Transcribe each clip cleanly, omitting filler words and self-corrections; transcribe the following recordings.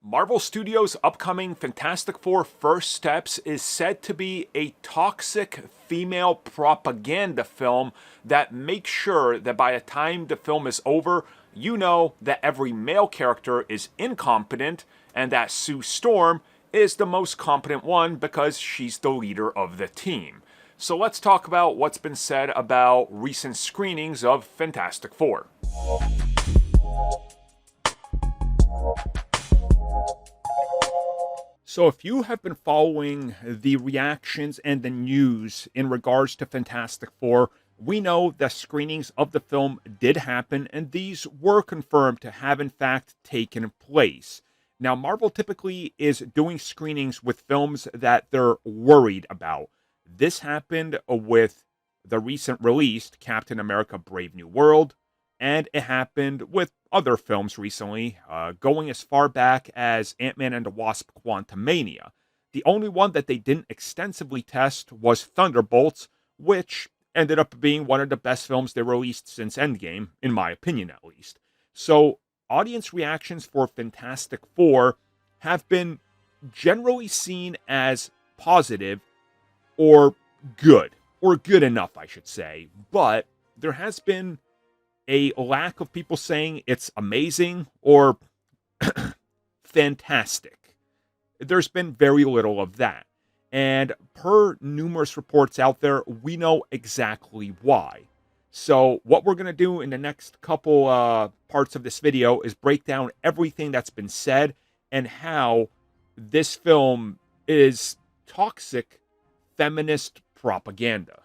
Marvel Studios' upcoming Fantastic Four First Steps is said to be a toxic female propaganda film that makes sure that by the time the film is over, you know that every male character is incompetent and that Sue Storm is the most competent one because she's the leader of the team. So let's talk about what's been said about recent screenings of Fantastic Four. So if you have been following the reactions and the news in regards to Fantastic Four, we know that screenings of the film did happen, and these were confirmed to have in fact taken place. Now, Marvel typically is doing screenings with films that they're worried about. This happened with the recent released Captain America Brave New World, and it happened with other films recently, going as far back as Ant-Man and the Wasp: Quantumania. The only one that they didn't extensively test was Thunderbolts, which ended up being one of the best films they released since Endgame, in my opinion at least. So, audience reactions for Fantastic Four have been generally seen as positive or good enough, I should say. But there has been a lack of people saying it's amazing or fantastic. There's been very little of that. And per numerous reports out there, we know exactly why. So what we're going to do in the next couple parts of this video is break down everything that's been said and how this film is toxic feminist propaganda.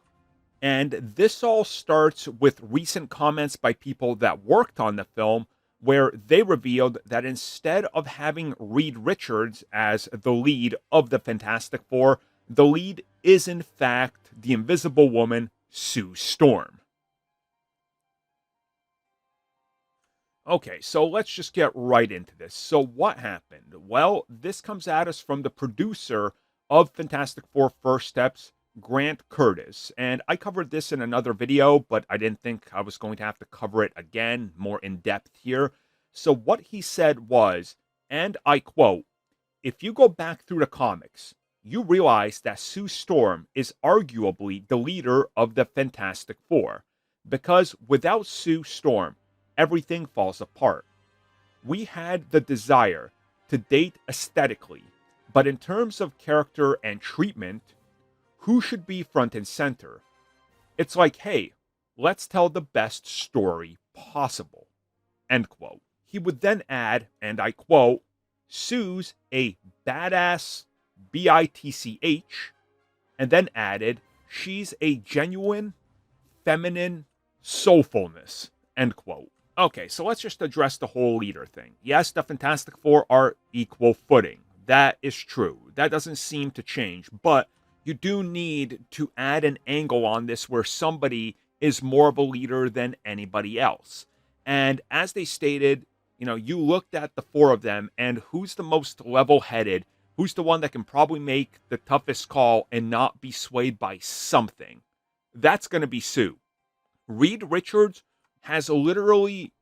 And this all starts with recent comments by people that worked on the film, where they revealed that instead of having Reed Richards as the lead of the Fantastic Four, the lead is in fact the Invisible Woman, Sue Storm. Okay, so let's just get right into this. So what happened? Well, this comes at us from the producer of Fantastic Four First Steps, Grant Curtis. And I covered this in another video, but I didn't think I was going to have to cover it again, more in depth here. So what he said was, and I quote, "If you go back through the comics, you realize that Sue Storm is arguably the leader of the Fantastic Four, because without Sue Storm, everything falls apart. We had the desire to date aesthetically, but in terms of character and treatment, who should be front and center? It's like, hey, let's tell the best story possible." End quote. He would then add, and I quote, "Sue's a badass bitch," and then added, "She's a genuine feminine soulfulness." End quote. Okay, so let's just address the whole leader thing. Yes, the Fantastic Four are equal footing. That is true. That doesn't seem to change, but you do need to add an angle on this where somebody is more of a leader than anybody else. And as they stated, you looked at the four of them and who's the most level-headed, who's the one that can probably make the toughest call and not be swayed by something. That's going to be Sue. Reed Richards has literally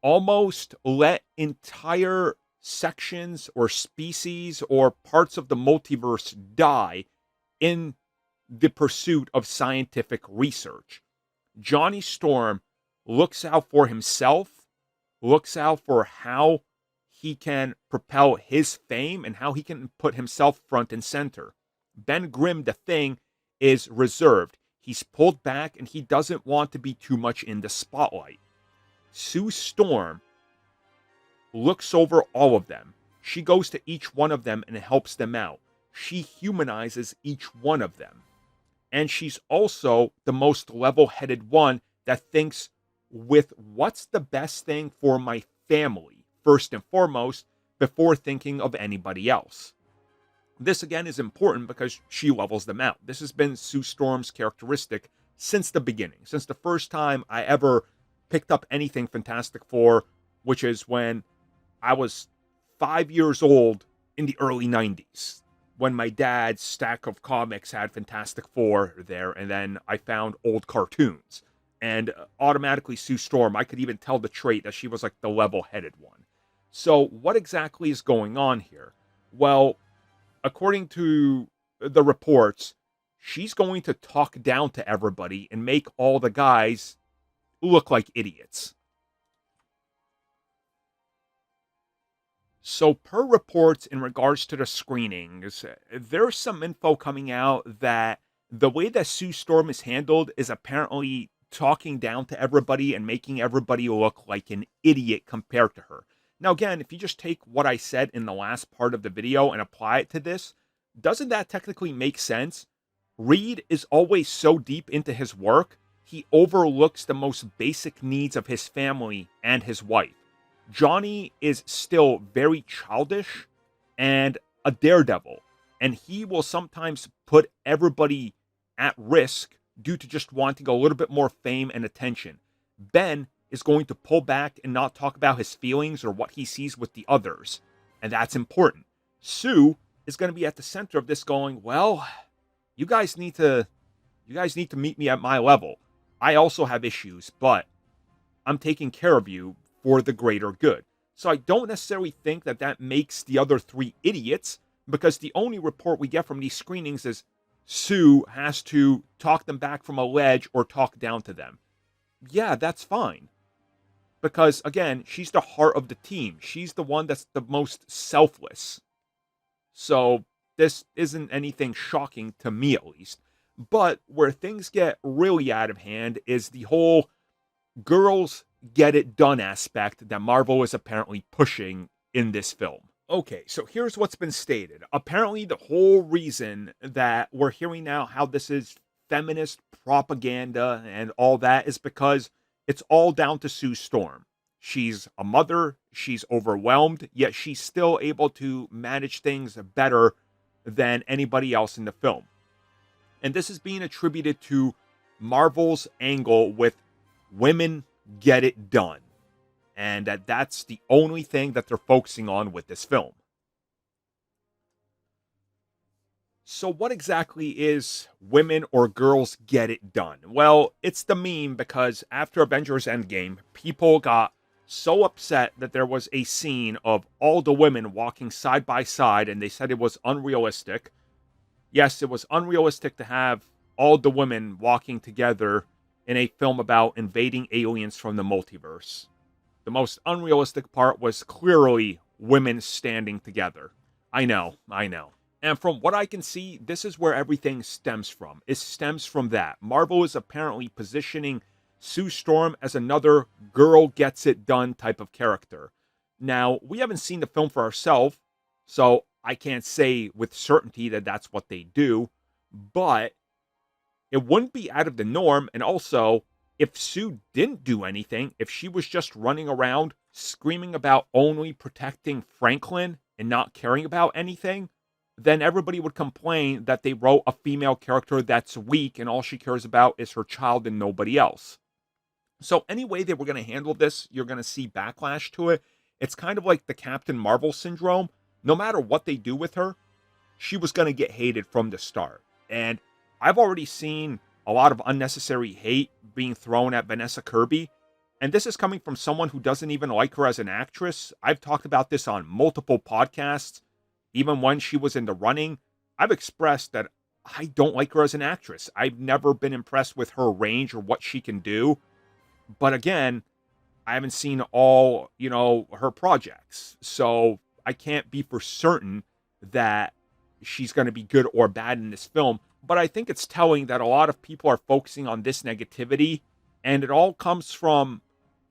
almost let entire sections or species or parts of the multiverse die in the pursuit of scientific research. Johnny Storm looks out for himself, looks out for how he can propel his fame and how he can put himself front and center. Ben Grimm, the Thing, is reserved. He's pulled back and he doesn't want to be too much in the spotlight. Sue Storm looks over all of them. She goes to each one of them and helps them out. She humanizes each one of them. And she's also the most level-headed one that thinks with what's the best thing for my family, first and foremost, before thinking of anybody else. This, again, is important because she levels them out. This has been Sue Storm's characteristic since the beginning, since the first time I ever picked up anything Fantastic Four, which is when I was 5 years old in the early 90s. When my dad's stack of comics had Fantastic Four there, and then I found old cartoons. And automatically Sue Storm, I could even tell the trait that she was like the level-headed one. So, what exactly is going on here? Well, according to the reports, she's going to talk down to everybody and make all the guys look like idiots. So, per reports in regards to the screenings, there's some info coming out that the way that Sue Storm is handled is apparently talking down to everybody and making everybody look like an idiot compared to her. Now, again, if you just take what I said in the last part of the video and apply it to this, doesn't that technically make sense? Reed is always so deep into his work, he overlooks the most basic needs of his family and his wife. Johnny is still very childish and a daredevil, and he will sometimes put everybody at risk due to just wanting a little bit more fame and attention. Ben is going to pull back and not talk about his feelings or what he sees with the others, and that's important. Sue is going to be at the center of this going, well, you guys need to meet me at my level. I also have issues, but I'm taking care of you for the greater good. So I don't necessarily think that that makes the other three idiots, because the only report we get from these screenings is Sue has to talk them back from a ledge or talk down to them. Yeah, that's fine. Because, again, she's the heart of the team. She's the one that's the most selfless. So this isn't anything shocking to me, at least. But where things get really out of hand is the whole girls get it done aspect that Marvel is apparently pushing in this film. Okay, so here's what's been stated. Apparently, the whole reason that we're hearing now how this is feminist propaganda and all that is because it's all down to Sue Storm. She's a mother, she's overwhelmed, yet she's still able to manage things better than anybody else in the film. And this is being attributed to Marvel's angle with women get it done. And that's the only thing that they're focusing on with this film. So what exactly is women or girls get it done? Well, it's the meme because after Avengers Endgame, people got so upset that there was a scene of all the women walking side by side and they said it was unrealistic. Yes, it was unrealistic to have all the women walking together in a film about invading aliens from the multiverse. The most unrealistic part was clearly women standing together. I know. And from what I can see, this is where everything stems from. It stems from that. Marvel is apparently positioning Sue Storm as another girl gets it done type of character. Now, we haven't seen the film for ourselves, so I can't say with certainty that that's what they do, but it wouldn't be out of the norm. And also, if Sue didn't do anything, if she was just running around screaming about only protecting Franklin and not caring about anything, then everybody would complain that they wrote a female character that's weak and all she cares about is her child and nobody else. So any way they were going to handle this, you're going to see backlash to it. It's kind of like the Captain Marvel syndrome. No matter what they do with her, she was going to get hated from the start. And I've already seen a lot of unnecessary hate being thrown at Vanessa Kirby. And this is coming from someone who doesn't even like her as an actress. I've talked about this on multiple podcasts. Even when she was in the running, I've expressed that I don't like her as an actress. I've never been impressed with her range or what she can do. But again, I haven't seen all, her projects. So I can't be for certain that she's going to be good or bad in this film. But I think it's telling that a lot of people are focusing on this negativity. And it all comes from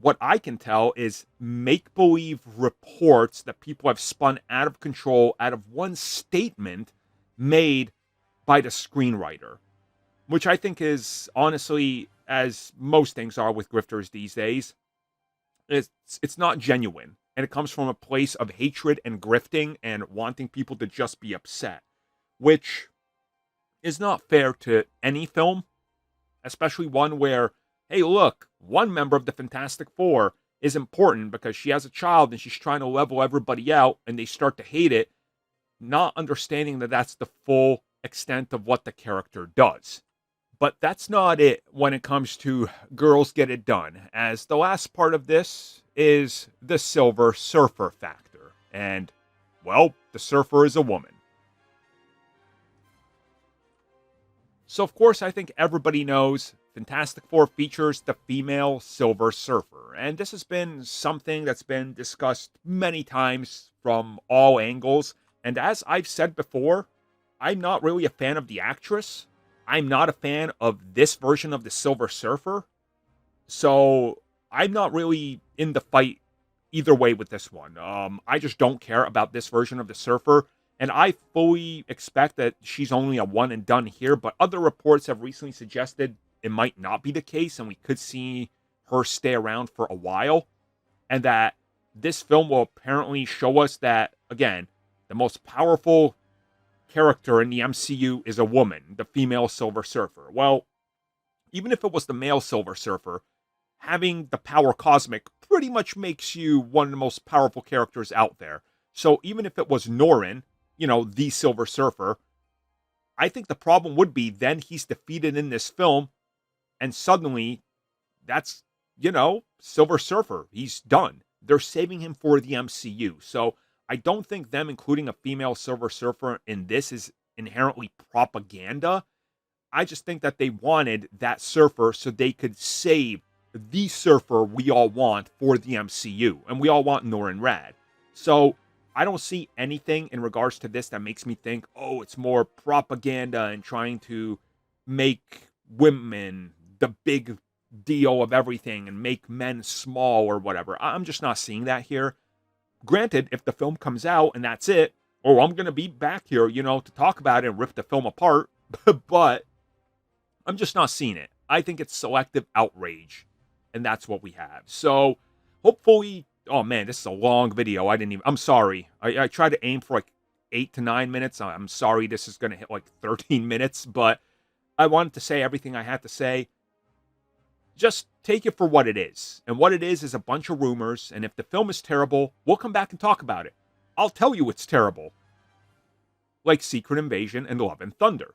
what I can tell is make-believe reports that people have spun out of control out of one statement made by the screenwriter, which I think is honestly, as most things are with grifters these days, it's not genuine. And it comes from a place of hatred and grifting and wanting people to just be upset, which is not fair to any film, especially one where, hey, look, one member of the Fantastic Four is important because she has a child and she's trying to level everybody out and they start to hate it, not understanding that that's the full extent of what the character does. But that's not it when it comes to Girls Get It Done, as the last part of this is the Silver Surfer factor. And, well, the surfer is a woman. So, of course, I think everybody knows Fantastic Four features the female Silver Surfer. And this has been something that's been discussed many times from all angles. And as I've said before, I'm not really a fan of the actress. I'm not a fan of this version of the Silver Surfer. So I'm not really in the fight either way with this one. I just don't care about this version of the Surfer. And I fully expect that she's only a one and done here. But other reports have recently suggested it might not be the case. And we could see her stay around for a while. And that this film will apparently show us that, again, the most powerful character in the MCU is a woman, the female Silver Surfer. Well, even if it was the male Silver Surfer, having the power cosmic pretty much makes you one of the most powerful characters out there. So even if it was Norrin, the Silver Surfer, I think the problem would be then he's defeated in this film, and suddenly that's, Silver Surfer. He's done. They're saving him for the MCU. So I don't think them including a female Silver Surfer in this is inherently propaganda. I just think that they wanted that surfer so they could save the surfer we all want for the MCU. And we all want Norrin Rad. So I don't see anything in regards to this that makes me think, oh, it's more propaganda and trying to make women the big deal of everything and make men small or whatever. I'm just not seeing that here. Granted, if the film comes out and that's it, I'm going to be back here, to talk about it and rip the film apart. But I'm just not seeing it. I think it's selective outrage. And that's what we have. So, hopefully, oh man, this is a long video. I'm sorry. I tried to aim for like 8 to 9 minutes. I'm sorry this is going to hit like 13 minutes. But I wanted to say everything I had to say. Just take it for what it is. And what it is a bunch of rumors. And if the film is terrible, we'll come back and talk about it. I'll tell you it's terrible. Like Secret Invasion and Love and Thunder.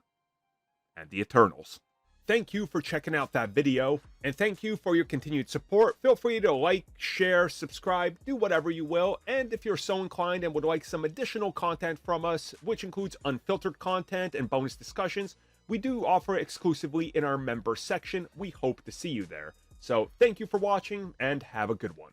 And the Eternals. Thank you for checking out that video. And thank you for your continued support. Feel free to like, share, subscribe, do whatever you will. And if you're so inclined and would like some additional content from us, which includes unfiltered content and bonus discussions, we do offer exclusively in our member section. We hope to see you there. So thank you for watching and have a good one.